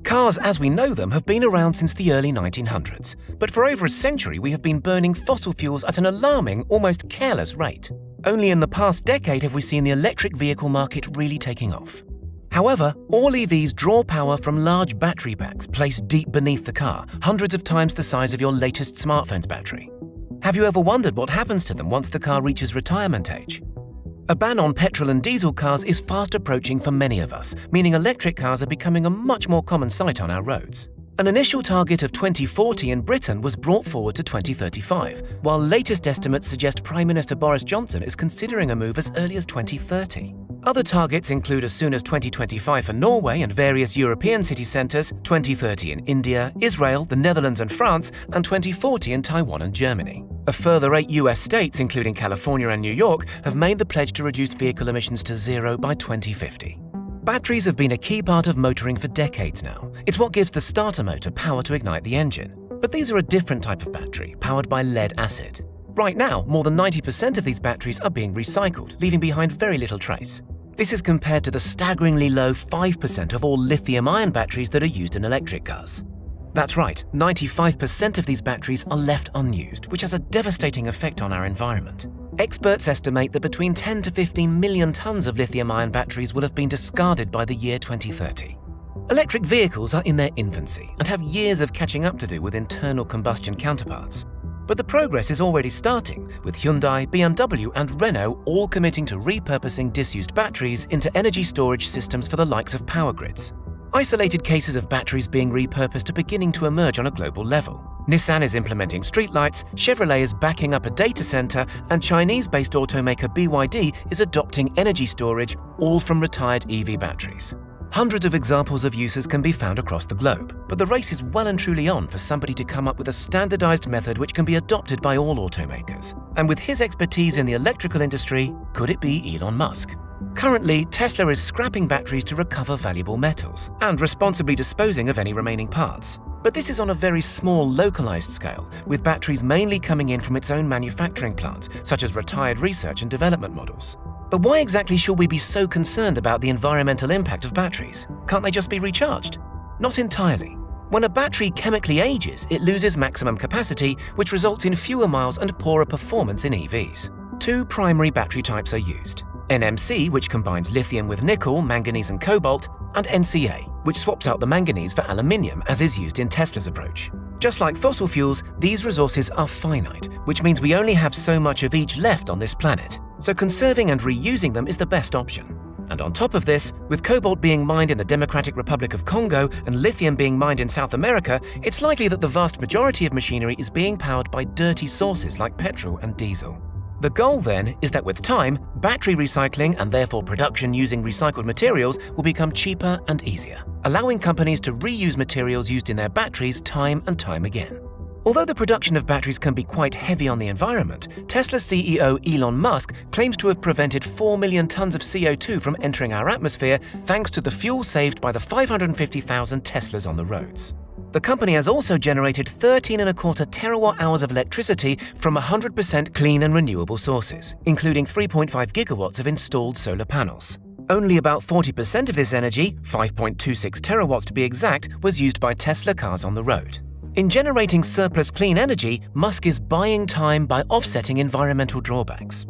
Cars as we know them have been around since the early 1900s, but for over a century we have been burning fossil fuels at an alarming, almost careless rate. Only in the past decade have we seen the electric vehicle market really taking off. However, all EVs draw power from large battery packs placed deep beneath the car, hundreds of times the size of your latest smartphone's battery. Have you ever wondered what happens to them once the car reaches retirement age? A ban on petrol and diesel cars is fast approaching for many of us, meaning electric cars are becoming a much more common sight on our roads. An initial target of 2040 in Britain was brought forward to 2035, while latest estimates suggest Prime Minister Boris Johnson is considering a move as early as 2030. Other targets include as soon as 2025 for Norway and various European city centres, 2030 in India, Israel, the Netherlands and France, and 2040 in Taiwan and Germany. A further 8 US states, including California and New York, have made the pledge to reduce vehicle emissions to zero by 2050. Batteries have been a key part of motoring for decades now. It's what gives the starter motor power to ignite the engine. But these are a different type of battery, powered by lead acid. Right now, more than 90% of these batteries are being recycled, leaving behind very little trace. This is compared to the staggeringly low 5% of all lithium-ion batteries that are used in electric cars. That's right, 95% of these batteries are left unused, which has a devastating effect on our environment. Experts estimate that between 10 to 15 million tons of lithium-ion batteries will have been discarded by the year 2030. Electric vehicles are in their infancy and have years of catching up to do with internal combustion counterparts. But the progress is already starting, with Hyundai, BMW and Renault all committing to repurposing disused batteries into energy storage systems for the likes of power grids. Isolated cases of batteries being repurposed are beginning to emerge on a global level. Nissan is implementing streetlights, Chevrolet is backing up a data center, and Chinese-based automaker BYD is adopting energy storage, all from retired EV batteries. Hundreds of examples of uses can be found across the globe, but the race is well and truly on for somebody to come up with a standardized method which can be adopted by all automakers. And with his expertise in the electrical industry, could it be Elon Musk? Currently, Tesla is scrapping batteries to recover valuable metals and responsibly disposing of any remaining parts. But this is on a very small, localized scale, with batteries mainly coming in from its own manufacturing plants, such as retired research and development models. But why exactly should we be so concerned about the environmental impact of batteries? Can't they just be recharged? Not entirely. When a battery chemically ages, it loses maximum capacity, which results in fewer miles and poorer performance in EVs. Two primary battery types are used: NMC, which combines lithium with nickel, manganese and cobalt, and NCA, which swaps out the manganese for aluminium, as is used in Tesla's approach. Just like fossil fuels, these resources are finite, which means we only have so much of each left on this planet. So conserving and reusing them is the best option. And on top of this, with cobalt being mined in the Democratic Republic of Congo and lithium being mined in South America, it's likely that the vast majority of machinery is being powered by dirty sources like petrol and diesel. The goal then is that with time, battery recycling and therefore production using recycled materials will become cheaper and easier, allowing companies to reuse materials used in their batteries time and time again. Although the production of batteries can be quite heavy on the environment, Tesla CEO Elon Musk claims to have prevented 4 million tons of CO2 from entering our atmosphere thanks to the fuel saved by the 550,000 Teslas on the roads. The company has also generated 13.25 terawatt-hours of electricity from 100% clean and renewable sources, including 3.5 gigawatts of installed solar panels. Only about 40% of this energy, 5.26 terawatts to be exact, was used by Tesla cars on the road. In generating surplus clean energy, Musk is buying time by offsetting environmental drawbacks.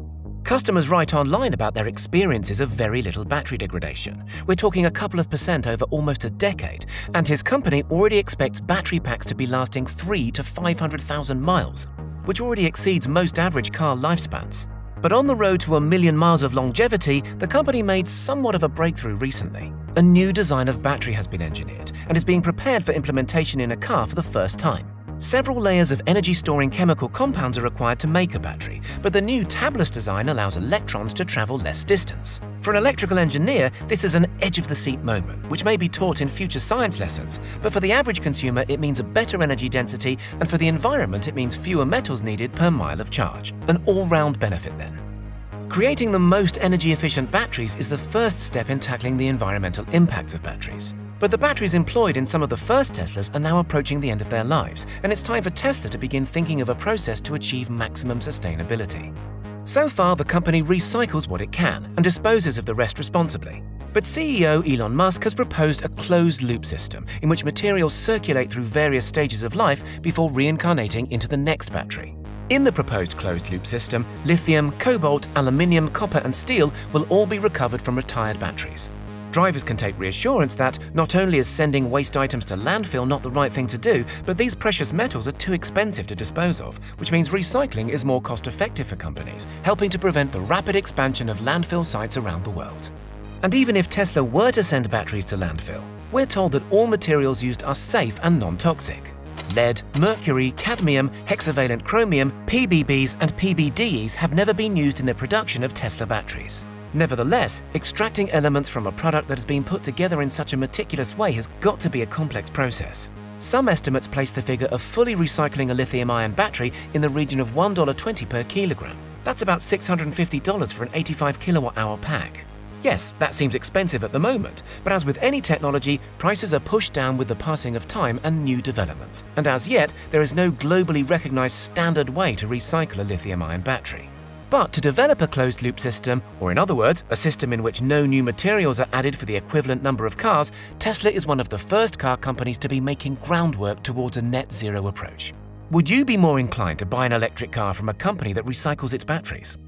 Customers write online about their experiences of very little battery degradation. We're talking a couple of % over almost a decade, and his company already expects battery packs to be lasting 300,000 to 500,000 miles, which already exceeds most average car lifespans. But on the road to 1 million miles of longevity, the company made somewhat of a breakthrough recently. A new design of battery has been engineered and is being prepared for implementation in a car for the first time. Several layers of energy-storing chemical compounds are required to make a battery, but the new tabless design allows electrons to travel less distance. For an electrical engineer, this is an edge-of-the-seat moment, which may be taught in future science lessons, but for the average consumer it means a better energy density, and for the environment it means fewer metals needed per mile of charge. An all-round benefit then. Creating the most energy-efficient batteries is the first step in tackling the environmental impacts of batteries. But the batteries employed in some of the first Teslas are now approaching the end of their lives, and it's time for Tesla to begin thinking of a process to achieve maximum sustainability. So far, the company recycles what it can and disposes of the rest responsibly. But CEO Elon Musk has proposed a closed-loop system in which materials circulate through various stages of life before reincarnating into the next battery. In the proposed closed-loop system, lithium, cobalt, aluminium, copper and steel will all be recovered from retired batteries. Drivers can take reassurance that not only is sending waste items to landfill not the right thing to do, but these precious metals are too expensive to dispose of, which means recycling is more cost-effective for companies, helping to prevent the rapid expansion of landfill sites around the world. And even if Tesla were to send batteries to landfill, we're told that all materials used are safe and non-toxic. Lead, mercury, cadmium, hexavalent chromium, PBBs and PBDEs have never been used in the production of Tesla batteries. Nevertheless, extracting elements from a product that has been put together in such a meticulous way has got to be a complex process. Some estimates place the figure of fully recycling a lithium-ion battery in the region of $1.20 per kilogram. That's about $650 for an 85 kilowatt-hour pack. Yes, that seems expensive at the moment, but as with any technology, prices are pushed down with the passing of time and new developments. And as yet, there is no globally recognized standard way to recycle a lithium-ion battery. But to develop a closed-loop system, or in other words, a system in which no new materials are added for the equivalent number of cars, Tesla is one of the first car companies to be making groundwork towards a net-zero approach. Would you be more inclined to buy an electric car from a company that recycles its batteries?